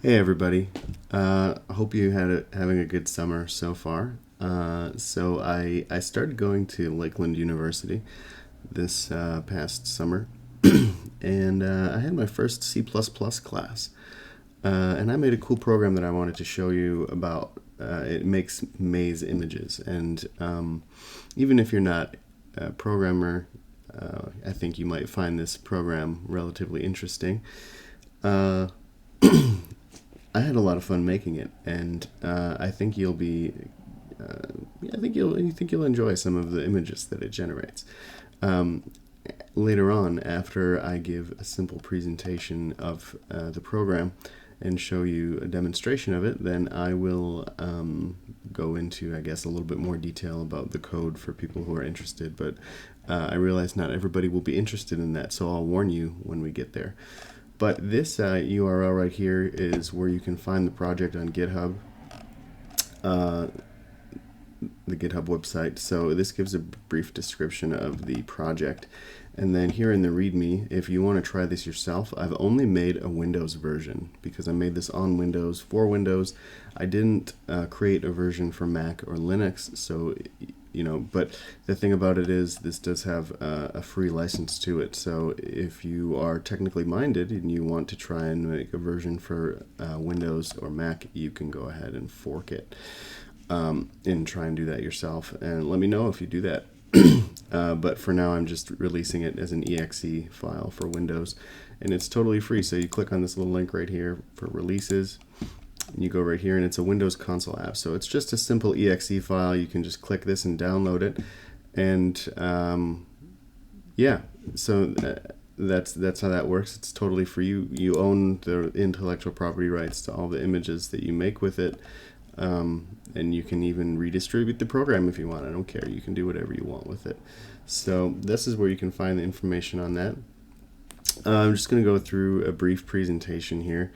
Hey everybody. I hope you having a good summer so far. So I started going to Lakeland University this past summer, and I had my first C++ class. And I made a cool program that I wanted to show you about. It makes maze images, and even if you're not a programmer, I think you might find this program relatively interesting. Uh, I had a lot of fun making it, and I think you'll be, I think you'll enjoy some of the images that it generates. Um, Later on, after I give a simple presentation of the program and show you a demonstration of it, then I will go into, I guess, a little bit more detail about the code for people who are interested. But I realize not everybody will be interested in that, so I'll warn you when we get there. But this URL right here is where you can find the project on GitHub, uh, the GitHub website. So this gives a brief description of the project. And then here in the README, if you want to try this yourself, I've only made a Windows version because I made this on Windows for Windows. I didn't create a version for Mac or Linux, so but the thing about it is this does have a free license to it. So if you are technically minded and you want to try and make a version for Windows or Mac, you can go ahead and fork it and try and do that yourself. And let me know if you do that. But for now, I'm just releasing it as an exe file for Windows, and it's totally free. So you click on this little link right here for releases, and you go right here, and it's a Windows console app. So it's just a simple exe file. You can just click this and download it, and yeah. So that's how that works. It's totally free. You own the intellectual property rights to all the images that you make with it. And you can even redistribute the program if you want. I don't care. You can do whatever you want with it. So this is where you can find the information on that. I'm just going to go through a brief presentation here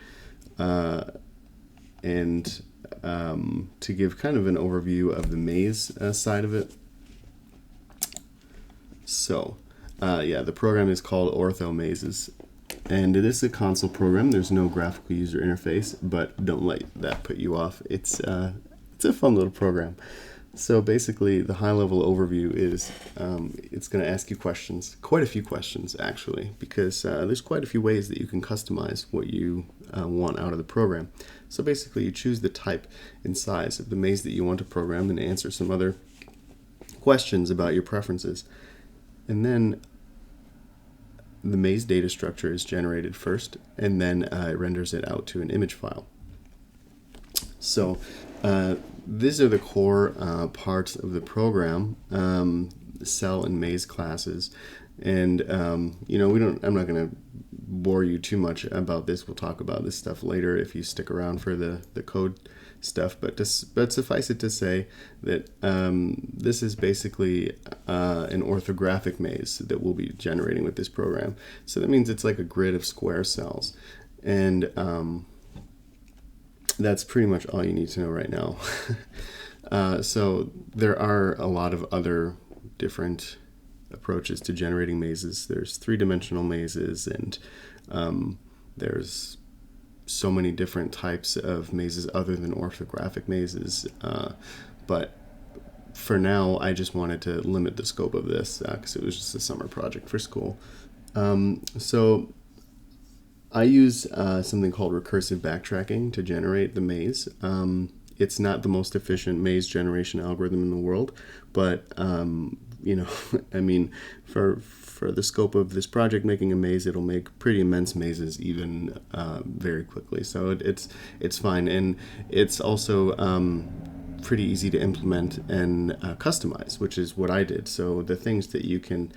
and to give kind of an overview of the maze side of it. So yeah, the program is called Ortho-Mazes. And it is a console program. There's no graphical user interface, but don't let that put you off. It's a fun little program. So basically, the high-level overview is it's going to ask you questions, quite a few questions actually, because there's quite a few ways that you can customize what you want out of the program. So basically, you choose the type and size of the maze that you want to program and answer some other questions about your preferences. And then the maze data structure is generated first, and then it renders it out to an image file. So these are the core parts of the program, cell and maze classes. And I'm not going to bore you too much about this. We'll talk about this stuff later if you stick around for the code stuff, but suffice it to say that this is basically an orthographic maze that we'll be generating with this program. So that means it's like a grid of square cells, and that's pretty much all you need to know right now. So there are a lot of other different approaches to generating mazes. There's three-dimensional mazes, and there's so many different types of mazes other than orthographic mazes. But for now, I just wanted to limit the scope of this because it was just a summer project for school. So I use something called recursive backtracking to generate the maze. It's not the most efficient maze generation algorithm in the world, but I mean, for the scope of this project, making a maze, it'll make pretty immense mazes even very quickly. So it's fine, and it's also pretty easy to implement and customize, which is what I did. So the things that you can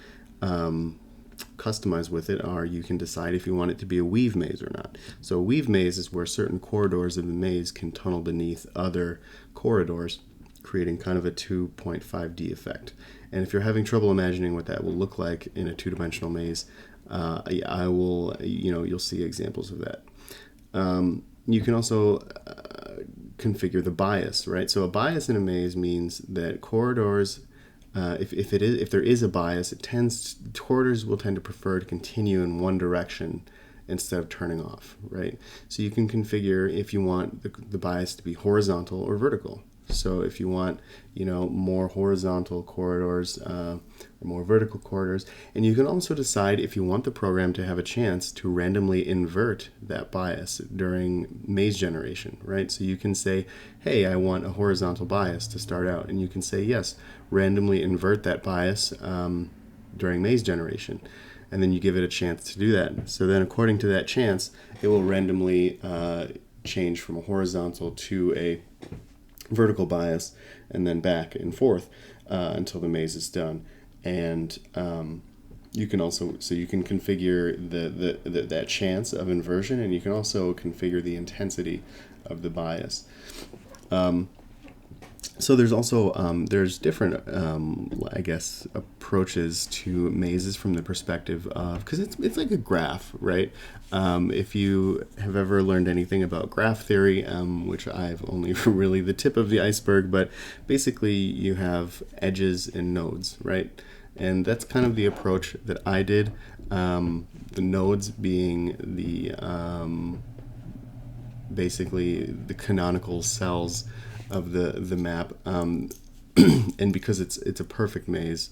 customize with it are you can decide if you want it to be a weave maze or not. So a weave maze is where certain corridors of the maze can tunnel beneath other corridors, creating kind of a 2.5D effect. And if you're having trouble imagining what that will look like in a two-dimensional maze, you'll see examples of that. You can also configure the bias, right? So a bias in a maze means that corridors, if there is a bias, corridors will tend to prefer to continue in one direction instead of turning off, right? So you can configure if you want the bias to be horizontal or vertical. So if you want, more horizontal corridors or more vertical corridors, and you can also decide if you want the program to have a chance to randomly invert that bias during maze generation, right? So you can say, hey, I want a horizontal bias to start out, and you can say, yes, randomly invert that bias during maze generation. And then you give it a chance to do that. So then according to that chance, it will randomly change from a horizontal to a vertical bias, and then back and forth until the maze is done. And you can also, so you can configure that chance of inversion, and you can also configure the intensity of the bias. So there's also there's different approaches to mazes from the perspective of, because it's like a graph, right? If you have ever learned anything about graph theory, which I've only really the tip of the iceberg, but basically you have edges and nodes, right? And that's kind of the approach that I did. The nodes being the basically the canonical cells of the map, and because it's a perfect maze,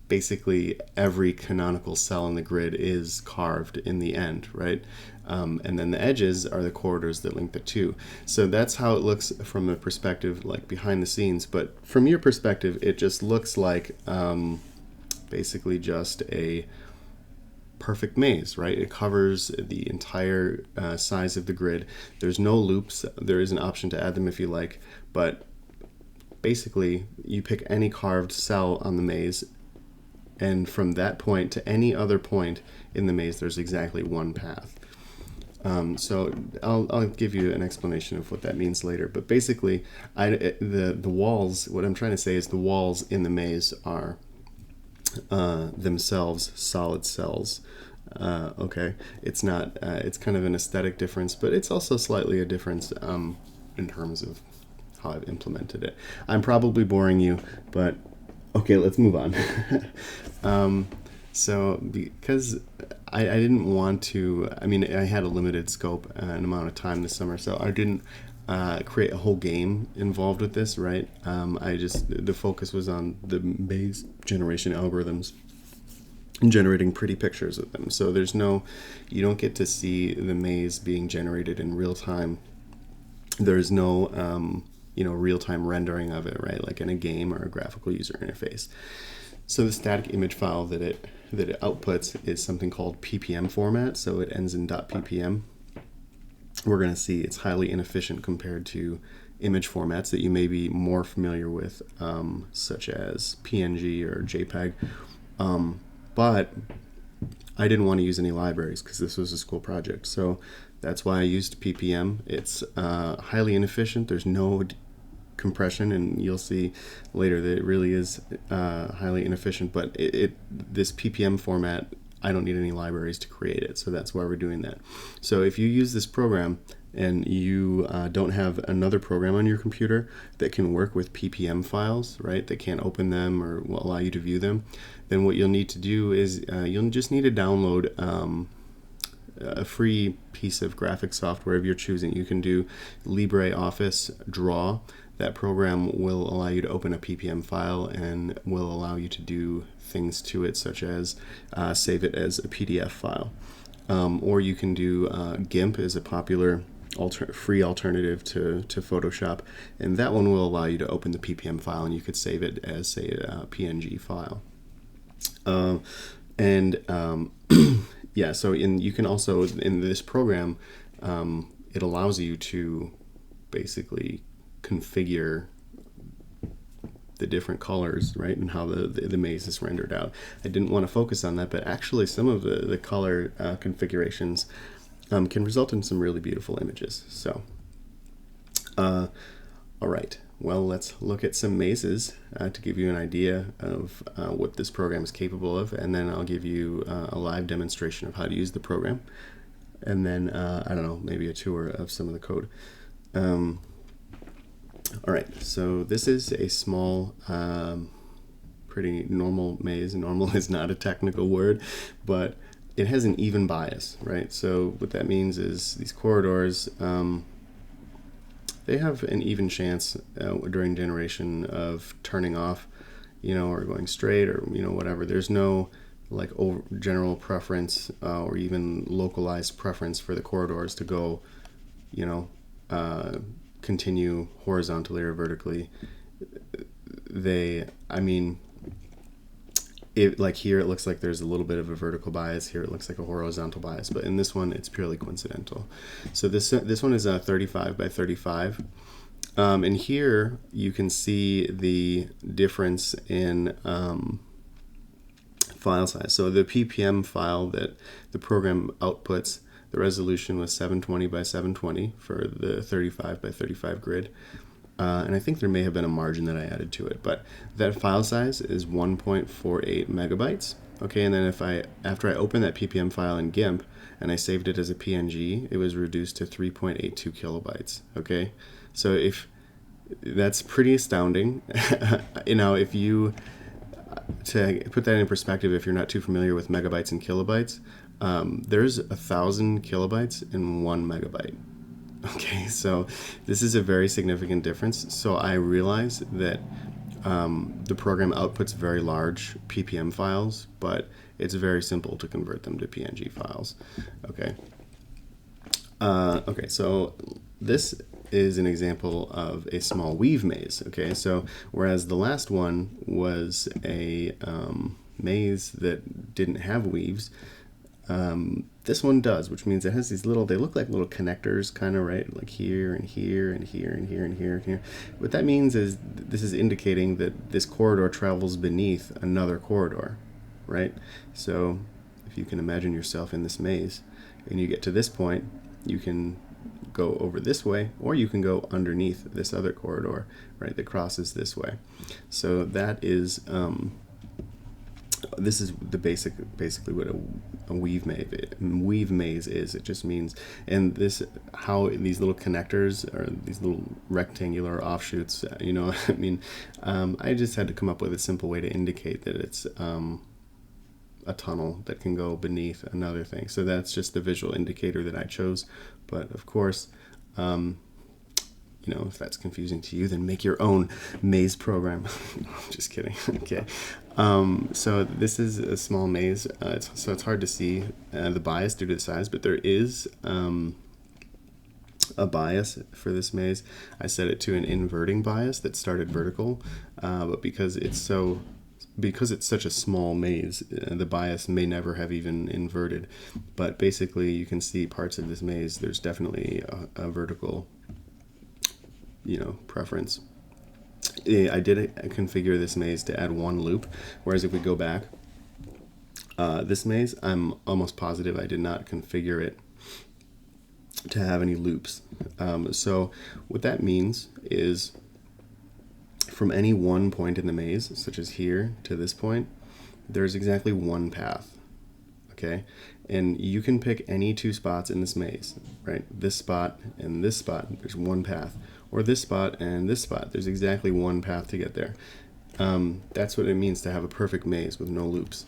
basically every canonical cell in the grid is carved in the end, right? And then the edges are the corridors that link the two. So that's how it looks from the perspective, like behind the scenes. But from your perspective, it just looks like basically just a perfect maze, right? It covers the entire size of the grid. There's no loops. There is an option to add them if you like, but basically you pick any carved cell on the maze, and from that point to any other point in the maze, there's exactly one path. So I'll give you an explanation of what that means later. But basically, the walls, what I'm trying to say is the walls in the maze are themselves solid cells. Okay, it's not. It's kind of an aesthetic difference, but it's also slightly a difference in terms of how I've implemented it. I'm probably boring you, but okay, let's move on. So because I didn't want to, I mean, I had a limited scope and amount of time this summer, so I didn't create a whole game involved with this, right? The focus was on the maze generation algorithms and generating pretty pictures of them. So you don't get to see the maze being generated in real time. There's no, real-time rendering of it, right? Like in a game or a graphical user interface. So the static image file that it outputs is something called ppm format. So it ends in .ppm. We're going to see it's highly inefficient compared to image formats that you may be more familiar with, such as PNG or JPEG. But I didn't want to use any libraries because this was a school project. So that's why I used ppm. It's highly inefficient. There's no compression, and you'll see later that it really is highly inefficient. But this ppm format, I don't need any libraries to create it, so that's why we're doing that. So if you use this program and you don't have another program on your computer that can work with ppm files, right, that can't open them or will allow you to view them, then what you'll need to do is you'll just need to download a free piece of graphic software of your choosing. You can do LibreOffice Draw. That program will allow you to open a ppm file and will allow you to do things to it, such as save it as a PDF file. Or you can do GIMP is a popular free alternative to Photoshop, and that one will allow you to open the ppm file and you could save it as, say, a PNG file. Yeah, so you can also, in this program, it allows you to basically configure the different colors, right, and how the maze is rendered out. I didn't want to focus on that, but actually some of the color configurations can result in some really beautiful images. So, all right, well, let's look at some mazes to give you an idea of what this program is capable of, and then I'll give you a live demonstration of how to use the program, and then, I don't know, maybe a tour of some of the code. All right, so this is a small, pretty normal maze. Normal is not a technical word, but it has an even bias, right? So what that means is these corridors, they have an even chance during generation of turning off, or going straight, or whatever. There's no like general preference or even localized preference for the corridors to go, continue horizontally or vertically. Like here it looks like there's a little bit of a vertical bias. Here it looks like a horizontal bias, but in this one it's purely coincidental. So this one is 35 by 35. And here you can see the difference in file size. So the ppm file that the program outputs, the resolution was 720 by 720 for the 35 by 35 grid. And I think there may have been a margin that I added to it, but that file size is 1.48 megabytes. Okay, and then after I opened that ppm file in GIMP and I saved it as a PNG, it was reduced to 3.82 kilobytes. Okay, so that's pretty astounding. If you, to put that in perspective, if you're not too familiar with megabytes and kilobytes, there's 1,000 kilobytes in 1 megabyte. Okay, so this is a very significant difference. So I realize that the program outputs very large ppm files, but it's very simple to convert them to PNG files. Okay. Okay, so this is an example of a small weave maze. Okay, so whereas the last one was a maze that didn't have weaves, this one does, which means it has these they look like little connectors, kind of, right? Like here and here and here and here and here and here. What that means is this is indicating that this corridor travels beneath another corridor, right? So if you can imagine yourself in this maze and you get to this point, you can go over this way, or you can go underneath this other corridor, right, that crosses this way. So that is this is basically what a weave maze is. It just means, and how these little connectors or these little rectangular offshoots, I just had to come up with a simple way to indicate that it's a tunnel that can go beneath another thing. So that's just the visual indicator that I chose. But of course, if that's confusing to you, then make your own maze program. Just kidding. Okay. So this is a small maze. So it's hard to see the bias due to the size, but there is a bias for this maze. I set it to an inverting bias that started vertical, but because it's such a small maze, the bias may never have even inverted. But basically, you can see parts of this maze. There's definitely a vertical preference. I did configure this maze to add one loop, whereas if we go back, this maze, I'm almost positive I did not configure it to have any loops. So what that means is from any one point in the maze, such as here to this point, there's exactly one path. Okay, and you can pick any two spots in this maze, right? This spot and this spot, there's one path. Or this spot and this spot, there's exactly one path to get there. That's what it means to have a perfect maze with no loops.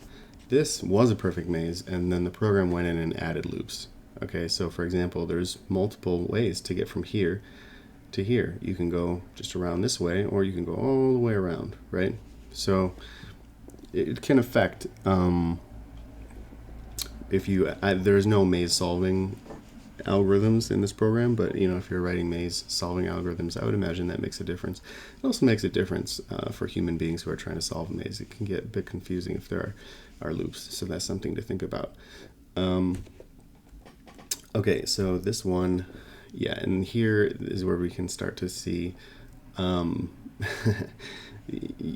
This was a perfect maze, and then the program went in and added loops. Okay, so for example, there's multiple ways to get from here to here. You can go just around this way, or you can go all the way around, right? So it can affect, there's no maze solving algorithms in this program, but if you're writing maze solving algorithms, I would imagine that makes a difference. It also makes a difference for human beings who are trying to solve a maze. It can get a bit confusing if there are loops, so that's something to think about. Okay, so this one, yeah, and here is where we can start to see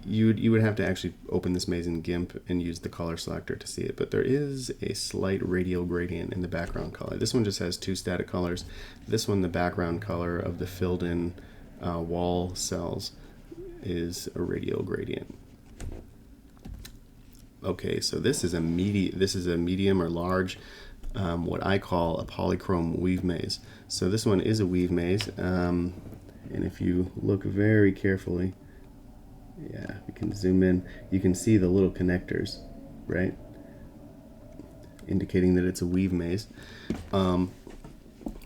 you would have to actually open this maze in GIMP and use the color selector to see it, but there is a slight radial gradient in the background color. This one just has two static colors. This one, the background color of the filled in wall cells, is a radial gradient. Okay, so this is a medium or large, what I call a polychrome weave maze. So this one is a weave maze, and if you look very carefully, yeah, we can zoom in, you can see the little connectors, right? indicating that it's a weave maze.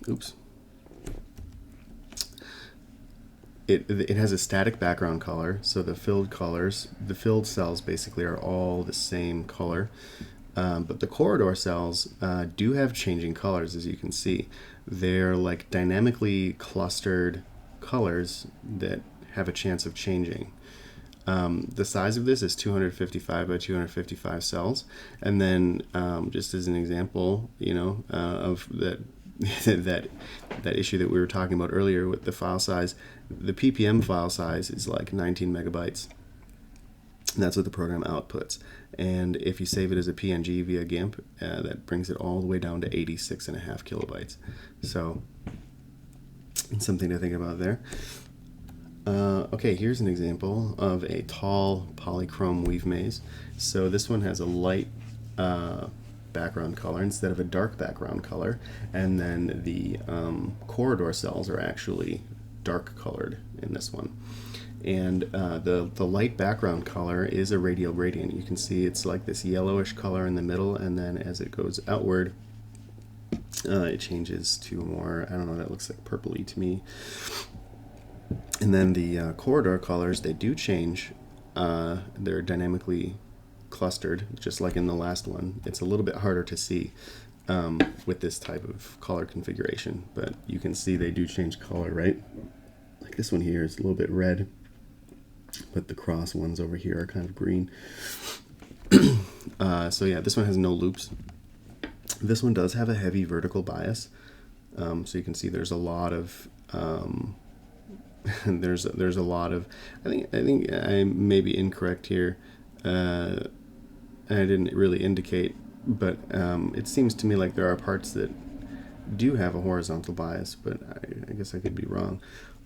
Oops. It has a static background color, so the filled cells basically are all the same color. But the corridor cells do have changing colors, as you can see. They're like dynamically clustered colors that have a chance of changing. The size of this is 255 by 255 cells, and then just as an example, of that that issue that we were talking about earlier with the file size, the ppm file size is like 19 megabytes. And that's what the program outputs. And if you save it as a PNG via GIMP, that brings it all the way down to 86.5 kilobytes. So it's something to think about there. Okay, here's an example of a tall polychrome weave maze. So this one has a light background color instead of a dark background color, and then the corridor cells are actually dark colored in this one. And the light background color is a radial gradient. You can see it's like this yellowish color in the middle, and then as it goes outward, it changes to more, I don't know, that looks like purpley to me. And then the corridor colors, they do change. They're dynamically clustered, just like in the last one. It's a little bit harder to see with this type of color configuration, but you can see they do change color, right? Like this one here is a little bit red, but the cross ones over here are kind of green. So yeah, this one has no loops. This one does have a heavy vertical bias, so you can see there's a lot of there's a lot of, I think I may be incorrect here. I didn't really indicate, but it seems to me like there are parts that do have a horizontal bias, but I guess I could be wrong.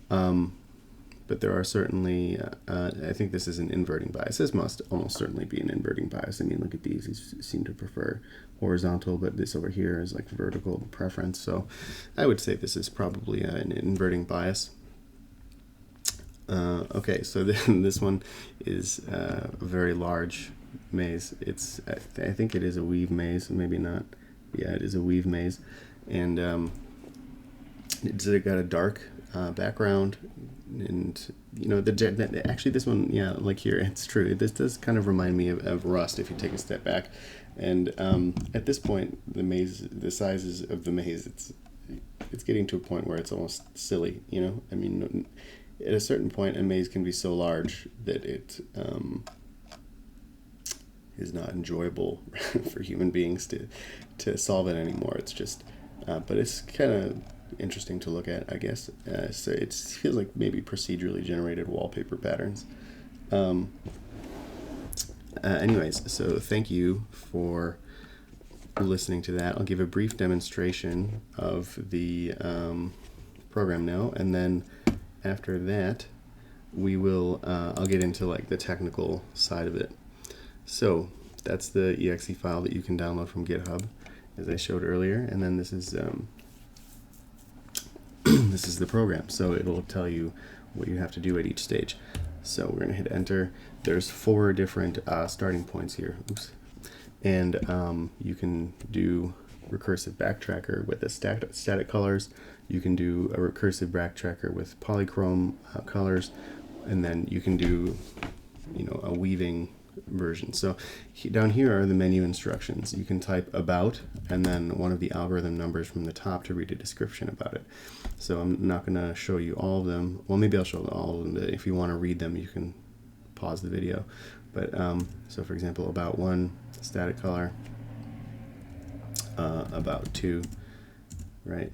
But there are certainly, I think this is an inverting bias. This must almost certainly be an inverting bias. I mean, look at these. These seem to prefer horizontal, but this over here is like vertical preference. So I would say this is probably an inverting bias. Okay, so then this one is a very large maze. I think it is a weave maze, maybe not. Yeah, it is a weave maze. And it's got a dark background, and actually this one, yeah, like here, it's true. This does kind of remind me of Rust if you take a step back. And at this point, the sizes of the maze, it's getting to a point where it's almost silly. I mean, at a certain point, a maze can be so large that it is not enjoyable for human beings to solve it anymore. It's just, but it's kind of interesting to look at, I guess. So it feels like maybe procedurally generated wallpaper patterns. Anyways, so thank you for listening to that. I'll give a brief demonstration of the program now, and then after that we will I'll get into like the technical side of it. So that's the exe file that you can download from GitHub, as I showed earlier, and then this is this is the program. So it'll tell you what you have to do at each stage. So we're going to hit enter. There's 4 different starting points here. Oops. And you can do recursive backtracker with the static colors. You can do a recursive backtracker with polychrome colors, and then you can do, a weaving version. So down here are the menu instructions. You can type about and then one of the algorithm numbers from the top to read a description about it. So I'm not going to show you all of them. Well, maybe I'll show all of them, but if you want to read them, you can pause the video. But so for example, about 1, static color, about 2, right?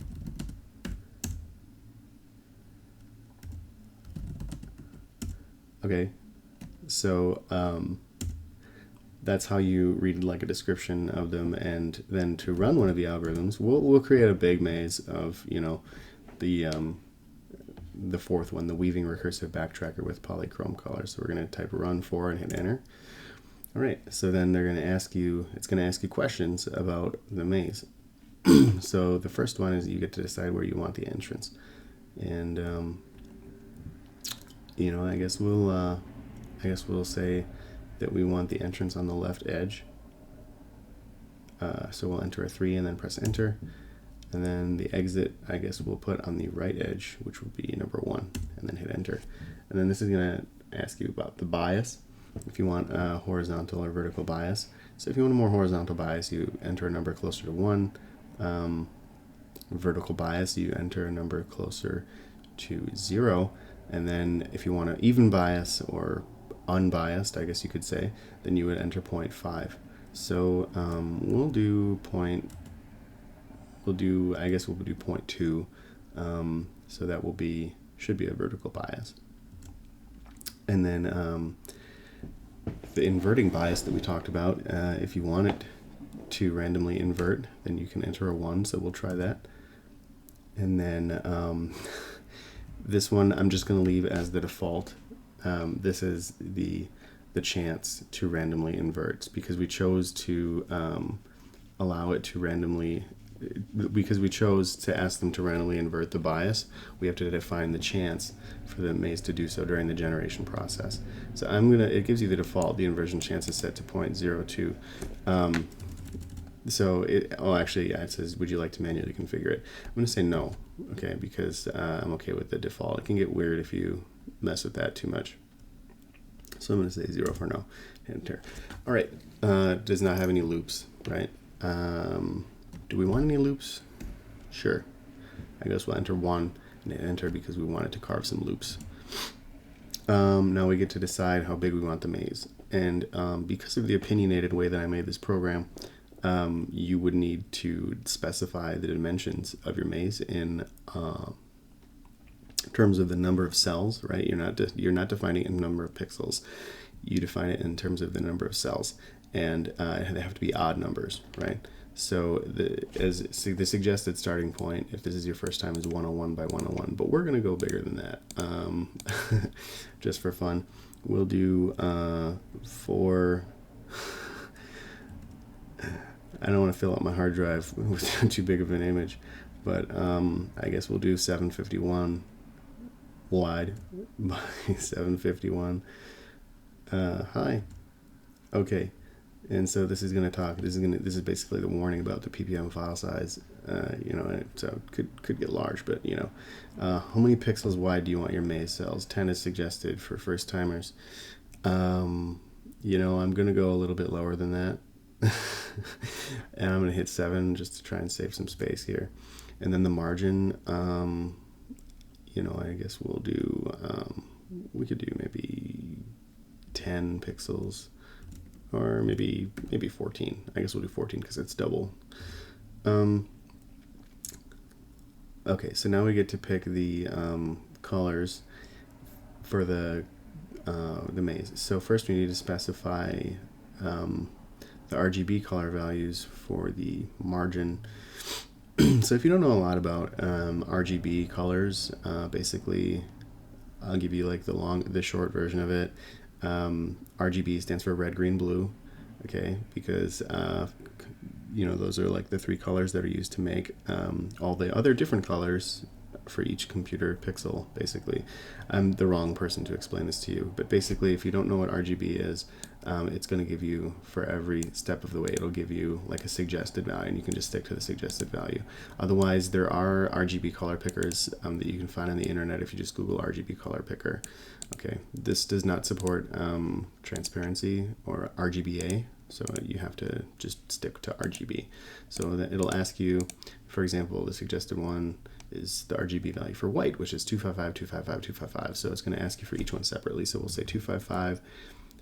Okay, so that's how you read like a description of them, and then to run one of the algorithms, we'll create a big maze of the 4th one, the weaving recursive backtracker with polychrome colors. So we're going to type run 4 and hit enter. All right, so then they're going to ask you, it's going to ask you questions about the maze. So the first one is you get to decide where you want the entrance, and I guess we'll say that we want the entrance on the left edge. So we'll enter a 3 and then press enter. And then the exit, I guess we'll put on the right edge, which will be number 1, and then hit enter. And then this is going to ask you about the bias, if you want a horizontal or vertical bias. So if you want a more horizontal bias, you enter a number closer to 1. Vertical bias, you enter a number closer to 0. And then if you want an even bias or unbiased, I guess you could say, then you would enter 0.5. So we'll do 0.2. So that should be a vertical bias. And then the inverting bias that we talked about, if you want it to randomly invert, then you can enter a 1. So we'll try that. And then this one I'm just going to leave as the default. This is the chance to randomly invert, because we chose to allow it to randomly, because we chose to ask them to randomly invert the bias. We have to define the chance for the maze to do so during the generation process. So it gives you the default. The inversion chance is set to 0.02. It says, would you like to manually configure it? I'm going to say no, okay, because I'm okay with the default. It can get weird if you mess with that too much. So I'm going to say 0 for no. Enter. All right. Does not have any loops, right? Do we want any loops? Sure. I guess we'll enter 1 and hit enter because we wanted to carve some loops. Now we get to decide how big we want the maze. And because of the opinionated way that I made this program, you would need to specify the dimensions of your maze in terms of the number of cells, right? You're not defining a number of pixels. You define it in terms of the number of cells, and they have to be odd numbers, right? So the suggested starting point, if this is your first time, is 101 by 101, but we're going to go bigger than that, just for fun. We'll do 4. I don't want to fill up my hard drive with too big of an image, but I guess we'll do 751 wide by 751 high. Okay, and so this is going to talk. This is basically the warning about the ppm file size. So it could get large, but how many pixels wide do you want your maze cells? 10 is suggested for first timers. I'm going to go a little bit lower than that. And I'm going to hit 7 just to try and save some space here. And then the margin, I guess we'll do, we could do maybe 10 pixels, or maybe 14. I guess we'll do 14 because it's double. Okay, so now we get to pick the colors for the maze. So first we need to specify the RGB color values for the margin. So if you don't know a lot about RGB colors, basically I'll give you like the short version of it. RGB stands for red, green, blue, okay, because those are like the 3 colors that are used to make all the other different colors for each computer pixel, basically. I'm the wrong person to explain this to you, but basically if you don't know what RGB is, it's going to give you, for every step of the way, it'll give you like a suggested value, and you can just stick to the suggested value. Otherwise, there are RGB color pickers that you can find on the internet if you just Google RGB color picker. Okay, this does not support transparency or RGBA, so you have to just stick to RGB. So that it'll ask you, for example, the suggested one is the RGB value for white, which is 255, 255, 255. So it's going to ask you for each one separately. So we'll say 255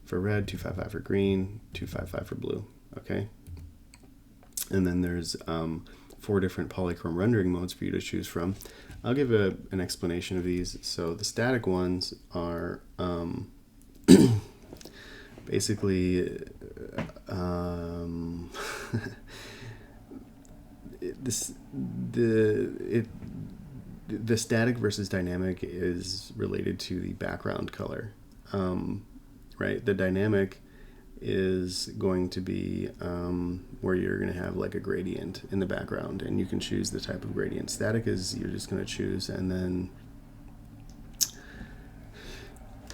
for red, 255 for green, 255 for blue. Okay. And then there's 4 different polychrome rendering modes for you to choose from. I'll give an explanation of these. So the static ones are basically the static versus dynamic is related to the background color, right? The dynamic is going to be where you're going to have like a gradient in the background, and you can choose the type of gradient. Static is you're just going to choose, and then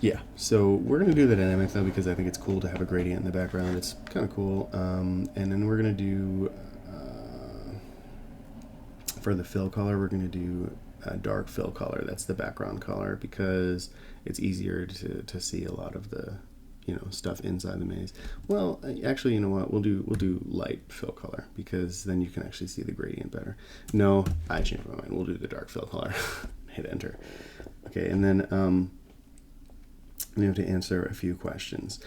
Yeah, so we're going to do the dynamic though because I think it's cool to have a gradient in the background. It's kind of cool. And then we're going to do, for the fill color, we're going to do a dark fill color. That's the background color because it's easier to see a lot of the, stuff inside the maze. Well, actually, you know what? We'll do light fill color because then you can actually see the gradient better. No, I changed my mind. We'll do the dark fill color. Hit enter. Okay, and then we have to answer a few questions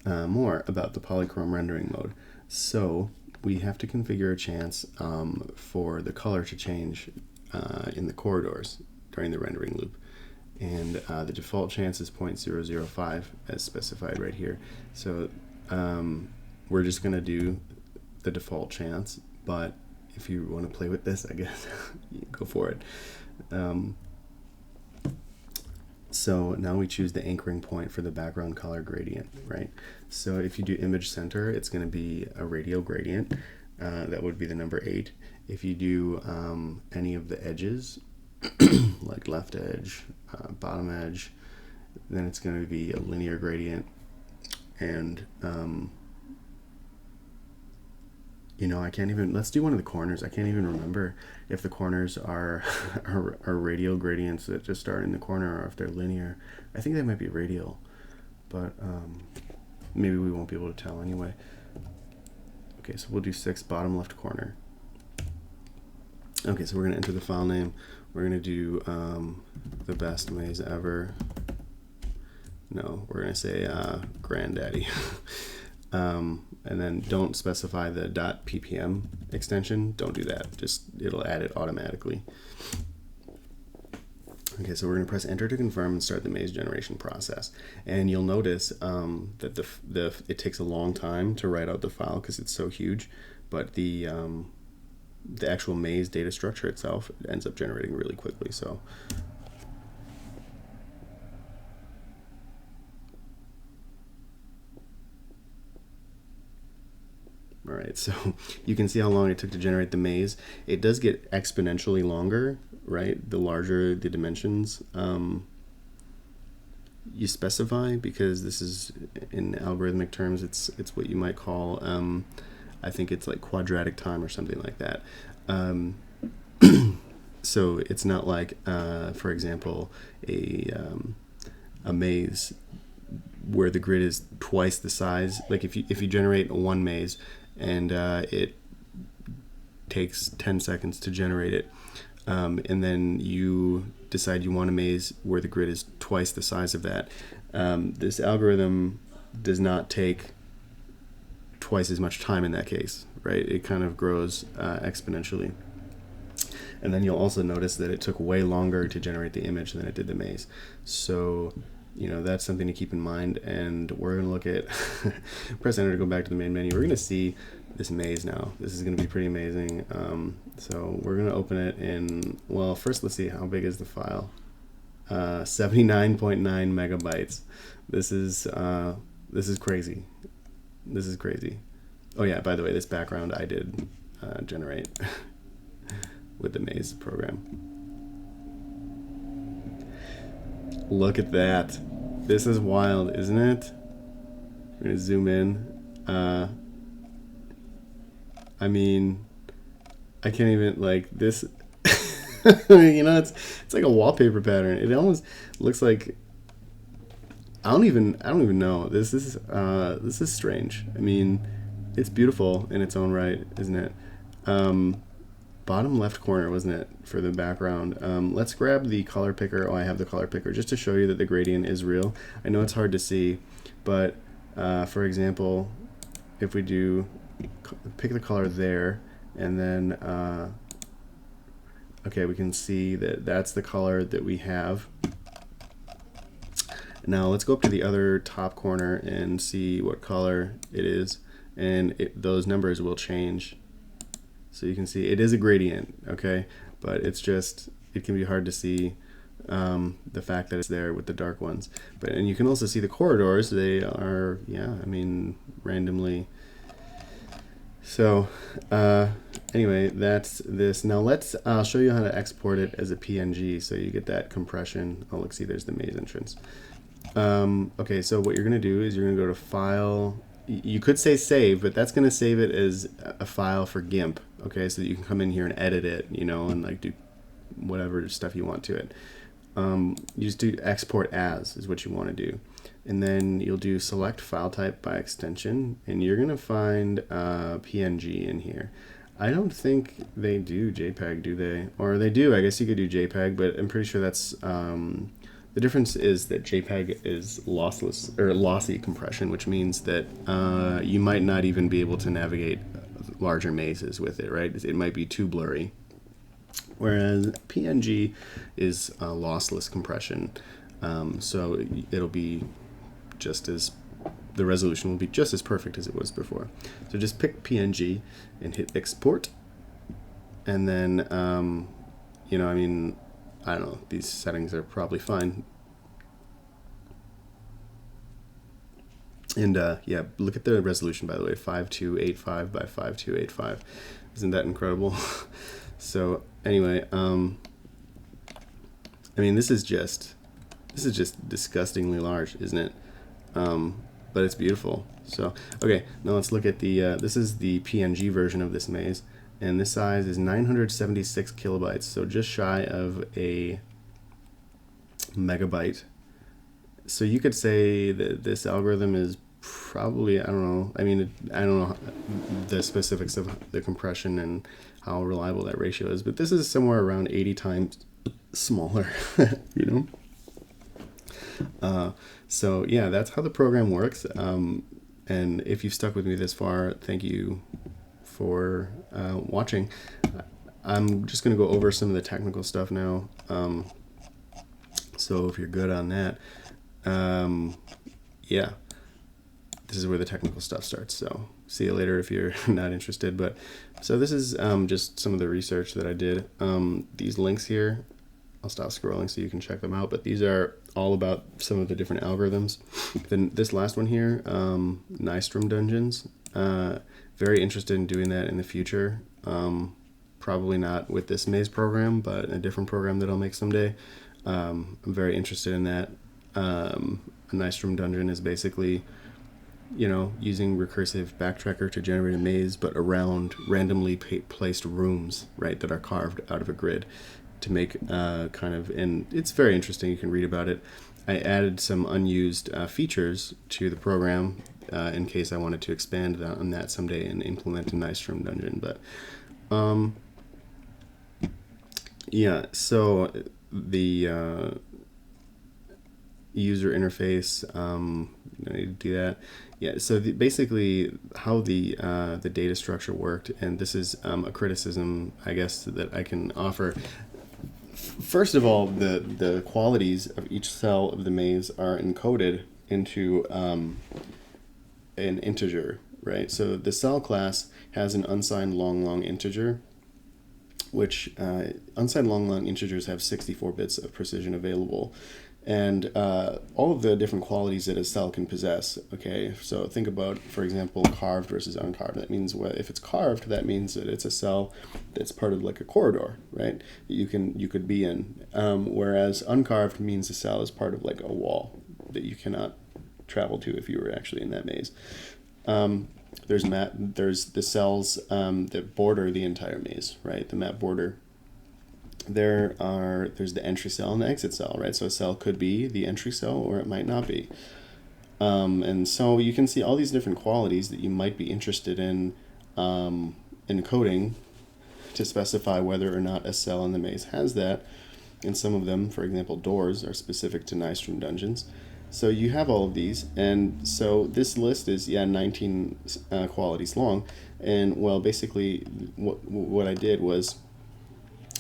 more about the polychrome rendering mode. So we have to configure a chance for the color to change in the corridors during the rendering loop. And the default chance is 0.005 as specified right here. So we're just going to do the default chance, but if you want to play with this, I guess, go for it. So now we choose the anchoring point for the background color gradient, right? So if you do image center, it's going to be a radial gradient. That would be the number 8. If you do any of the edges, like left edge, bottom edge, then it's going to be a linear gradient. And I can't even, let's do one of the corners. I can't even remember if the corners are radial gradients that just start in the corner or if they're linear. I think they might be radial, but maybe we won't be able to tell anyway. Okay, so we'll do 6 bottom left corner. Okay, so we're going to enter the file name. We're going to do the best maze ever. No, we're going to say granddaddy. And then don't specify the .ppm extension. Don't do that. Just it'll add it automatically. Okay, so we're going to press enter to confirm and start the maze generation process. And you'll notice that it takes a long time to write out the file because it's so huge, but the actual maze data structure itself ends up generating really quickly. So all right, so you can see how long it took to generate the maze. It does get exponentially longer, right? The larger the dimensions you specify, because this is, in algorithmic terms, it's what you might call, I think it's like quadratic time or something like that. So it's not like, for example, a maze where the grid is twice the size. Like if you generate one maze and it takes 10 seconds to generate it, and then you decide you want a maze where the grid is twice the size of that, this algorithm does not take twice as much time in that case, right? It kind of grows exponentially. And then you'll also notice that it took way longer to generate the image than it did the maze. So that's something to keep in mind. And we're going to look at, press enter to go back to the main menu. We're going to see this maze now. This is going to be pretty amazing. So we're going to open it in, well, first let's see, how big is the file? 79.9 megabytes. This is crazy. This is crazy. Oh yeah, by the way, this background I did generate with the maze program. Look at that. This is wild, isn't it? We're going to zoom in. I mean, I can't even, like, this, it's like a wallpaper pattern. It almost looks like, I don't even know. This is strange. I mean, it's beautiful in its own right, isn't it? Bottom left corner, wasn't it, for the background? Let's grab the color picker. Oh, I have the color picker, just to show you that the gradient is real. I know it's hard to see, but for example, if we do pick the color there, and then okay, we can see that that's the color that we have. Now let's go up to the other top corner and see what color it is, and those numbers will change. So you can see it is a gradient, okay, but it's just, it can be hard to see the fact that it's there with the dark ones. And you can also see the corridors. They are, yeah, I mean, randomly. So anyway, that's this. Now I'll show you how to export it as a PNG so you get that compression. Oh, look, see, there's the maze entrance. Okay, so what you're going to do is you're going to go to File. You could say Save, but that's going to save it as a file for GIMP. Okay, so that you can come in here and edit it, and like do whatever stuff you want to it. You just do Export As is what you want to do. And then you'll do Select File Type by extension, and you're going to find PNG in here. I don't think they do JPEG, do they? Or they do. I guess you could do JPEG, but I'm pretty sure that's... the difference is that JPEG is lossless or lossy compression, which means that you might not even be able to navigate larger mazes with it, right? It might be too blurry. Whereas PNG is lossless compression, so it'll be the resolution will be just as perfect as it was before. So just pick PNG and hit export, and then I don't know, these settings are probably fine. And yeah, look at the resolution, by the way, 5285 by 5285. Isn't that incredible? So anyway, this is just disgustingly large, isn't it? But it's beautiful. So okay, now let's look at this is the PNG version of this maze. And this size is 976 kilobytes, so just shy of a megabyte. So you could say that this algorithm is probably, I don't know, I don't know the specifics of the compression and how reliable that ratio is, but this is somewhere around 80 times smaller, So yeah, that's how the program works. And if you've stuck with me this far, thank you for watching. I'm just going to go over some of the technical stuff now. So if you're good on that, yeah, this is where the technical stuff starts. So see you later if you're not interested. But so this is just some of the research that I did. These links here, I'll stop scrolling so you can check them out. But these are all about some of the different algorithms. Then this last one here, Nystrom dungeons. Very interested in doing that in the future. Probably not with this maze program, but a different program that I'll make someday. I'm very interested in that. A Nystrom dungeon is basically, using Recursive Backtracker to generate a maze, but around randomly placed rooms, right, that are carved out of a grid to make and it's very interesting. You can read about it. I added some unused features to the program in case I wanted to expand on that someday and implement a Nystrom dungeon. But yeah, so the user interface, I need to do that. Yeah, so basically how the data structure worked, and this is a criticism, I guess, that I can offer. First of all, the qualities of each cell of the maze are encoded into an integer, right? So the cell class has an unsigned long integer, which unsigned long integers have 64 bits of precision available. And all of the different qualities that a cell can possess. Okay, so think about, for example, carved versus uncarved. That means if it's carved, that means that it's a cell that's part of like a corridor, right? That you could be in. Whereas uncarved means a cell is part of like a wall that you cannot travel to if you were actually in that maze. There's the cells that border the entire maze, right? The map border. There's the entry cell and the exit cell, right? So a cell could be the entry cell or it might not be. And so you can see all these different qualities that you might be interested in encoding to specify whether or not a cell in the maze has that. And some of them, for example, doors, are specific to Nystrom dungeons. So you have all of these, and so this list is 19 qualities long. And well, basically, what I did was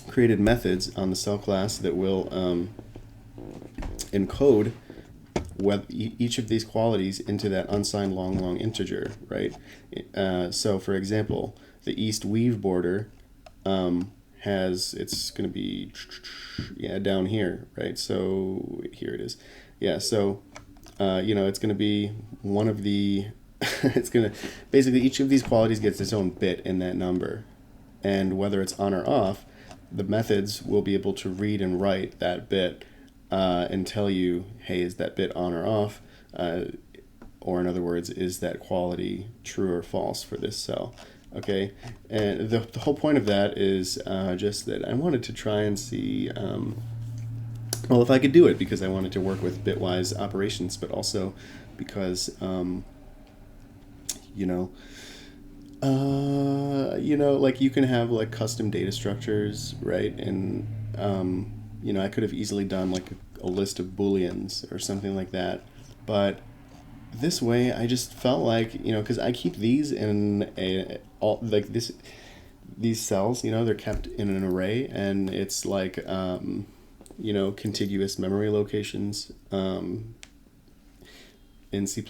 created methods on the cell class that will encode each of these qualities into that unsigned long integer, right? So for example, the east weave border it's going to be down here, right? So here it is. Yeah, so it's going to be one of the it's going to basically each of these qualities gets its own bit in that number, and whether it's on or off, the methods will be able to read and write that bit and tell you, hey, is that bit on or off? Or in other words, is that quality true or false for this cell? Okay, and the whole point of that is just that I wanted to try and see, well, if I could do it, because I wanted to work with bitwise operations, but also because, like you can have like custom data structures, right? And, I could have easily done like a list of booleans or something like that, but this way I just felt like, because I keep these in these cells, they're kept in an array, and it's like, contiguous memory locations in C++.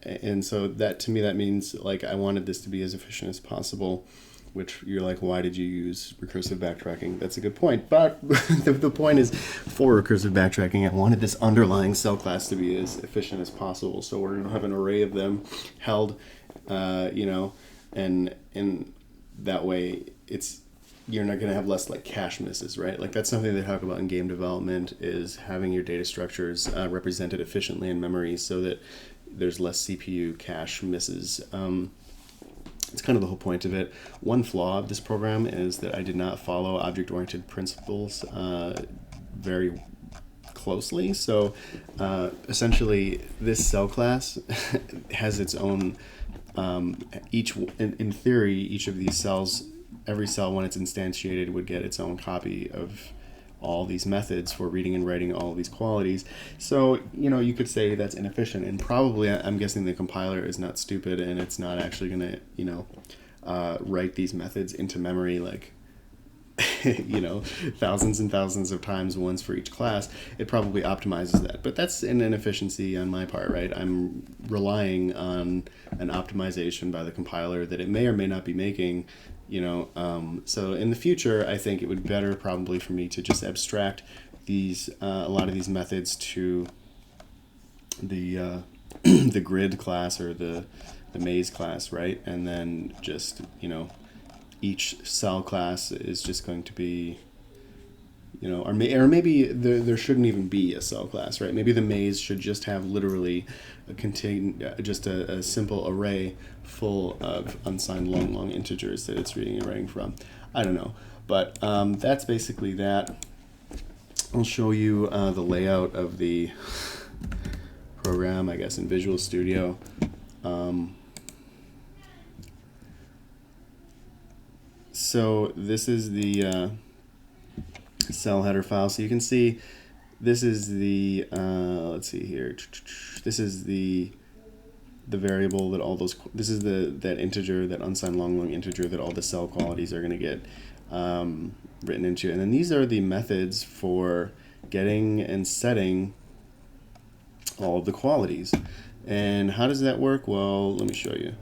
And so that, to me, that means like I wanted this to be as efficient as possible, which you're like, why did you use recursive backtracking? That's a good point. But the point is, for recursive backtracking, I wanted this underlying cell class to be as efficient as possible. So we're going to have an array of them held, and that way you're not going to have less like cache misses, right? Like that's something they talk about in game development, is having your data structures represented efficiently in memory so that there's less CPU cache misses. It's kind of the whole point of it. One flaw of this program is that I did not follow object-oriented principles very closely. So essentially, this cell class has its own, in theory, each of these cells, every cell when it's instantiated would get its own copy of all these methods for reading and writing all of these qualities. So, you could say that's inefficient, and probably I'm guessing the compiler is not stupid, and it's not actually going to, write these methods into memory like, thousands and thousands of times, once for each class. It probably optimizes that, but that's an inefficiency on my part, right? I'm relying on an optimization by the compiler that it may or may not be making. So in the future, I think it would be better probably for me to just abstract these a lot of these methods to the the grid class or the maze class, right? And then just each cell class is just going to be or maybe there shouldn't even be a cell class, right? Maybe the maze should just have literally just a simple array full of unsigned long integers that it's reading and writing from. I don't know, but that's basically that. I'll show you the layout of the program, I guess, in Visual Studio. So this is the cell header file. So you can see this is the let's see here. This is the variable that all those. This is that integer, that unsigned long integer that all the cell qualities are going to get written into. And then these are the methods for getting and setting all of the qualities. And how does that work? Well, let me show you.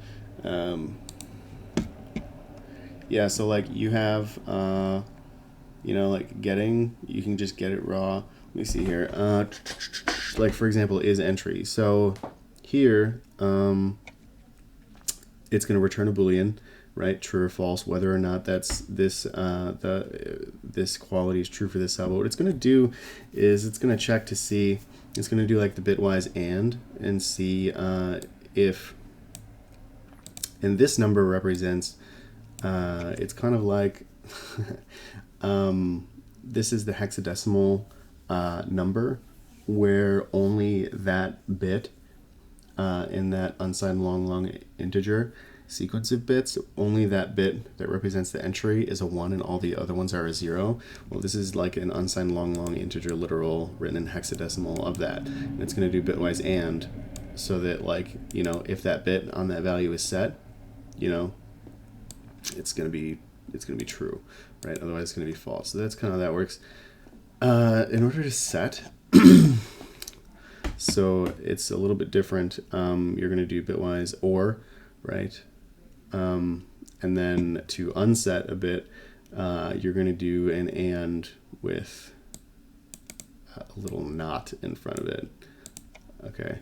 Yeah, so like you have, like getting, you can just get it raw. Let me see here. Like for example, is entry. So here, it's going to return a Boolean, right? True or false, whether or not that's this this quality is true for this cell. But what it's going to do is it's going to check to see. It's going to do like the bitwise and see if, and this number represents. It's kind of like this is the hexadecimal number where only that bit in that unsigned long integer sequence of bits, only that bit that represents the entry is a 1 and all the other ones are a 0. Well, this is like an unsigned long integer literal written in hexadecimal of that. And it's going to do bitwise and, so that like, if that bit on that value is set, it's going to be true, right? Otherwise it's going to be false. So that's kind of how that works. In order to set, so it's a little bit different. You're going to do bitwise or, right? And then to unset a bit, you're going to do an and with a little not in front of it. Okay.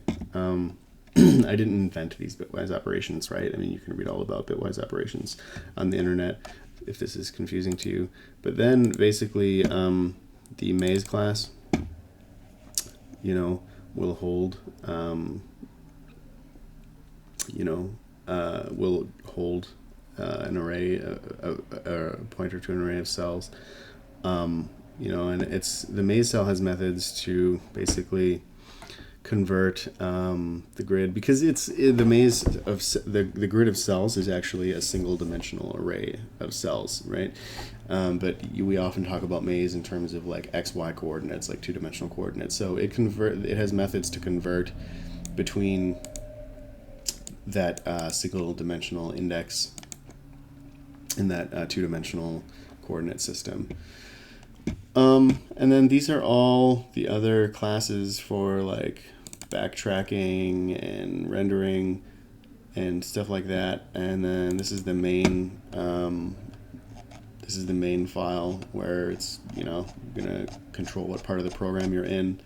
I didn't invent these bitwise operations, right? I mean, you can read all about bitwise operations on the internet if this is confusing to you. But then basically the maze class, will hold, will hold an array, a pointer to an array of cells. And the maze cell has methods to basically convert the grid, because the maze of the grid of cells is actually a single dimensional array of cells, right? But we often talk about maze in terms of like XY coordinates, like two-dimensional coordinates. So it has methods to convert between that single dimensional index in that two-dimensional coordinate system. And then these are all the other classes for like backtracking and rendering and stuff like that. And then this is the main file where it's gonna control what part of the program you're in.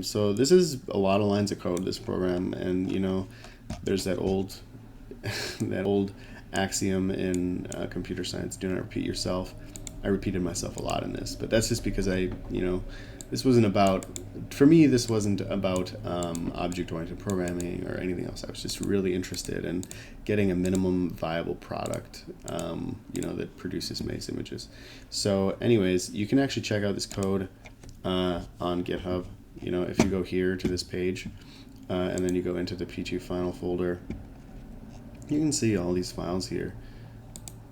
So this is a lot of lines of code, this program, and there's that old axiom in computer science: do not repeat yourself. I repeated myself a lot in this, but that's just because this wasn't about object-oriented programming or anything else. I was just really interested in getting a minimum viable product, that produces maze images. So anyways, you can actually check out this code on GitHub. If you go here to this page, and then you go into the P2 final folder, you can see all these files here.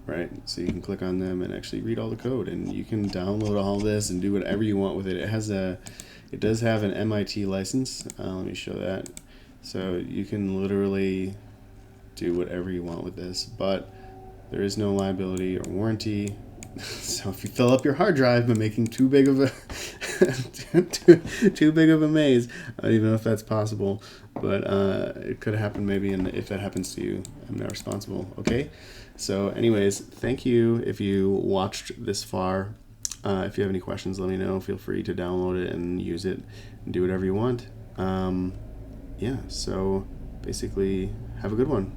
Right, so you can click on them and actually read all the code, and you can download all this and do whatever you want with it. It does have an MIT license. Let me show that. So you can literally do whatever you want with this, but there is no liability or warranty. So if you fill up your hard drive by making too big of a too big of a maze, I don't even know if that's possible, but it could happen maybe, and if that happens to you, I'm not responsible. Okay, so anyways, thank you if you watched this far. If you have any questions, let me know. Feel free to download it and use it and do whatever you want. So basically, have a good one.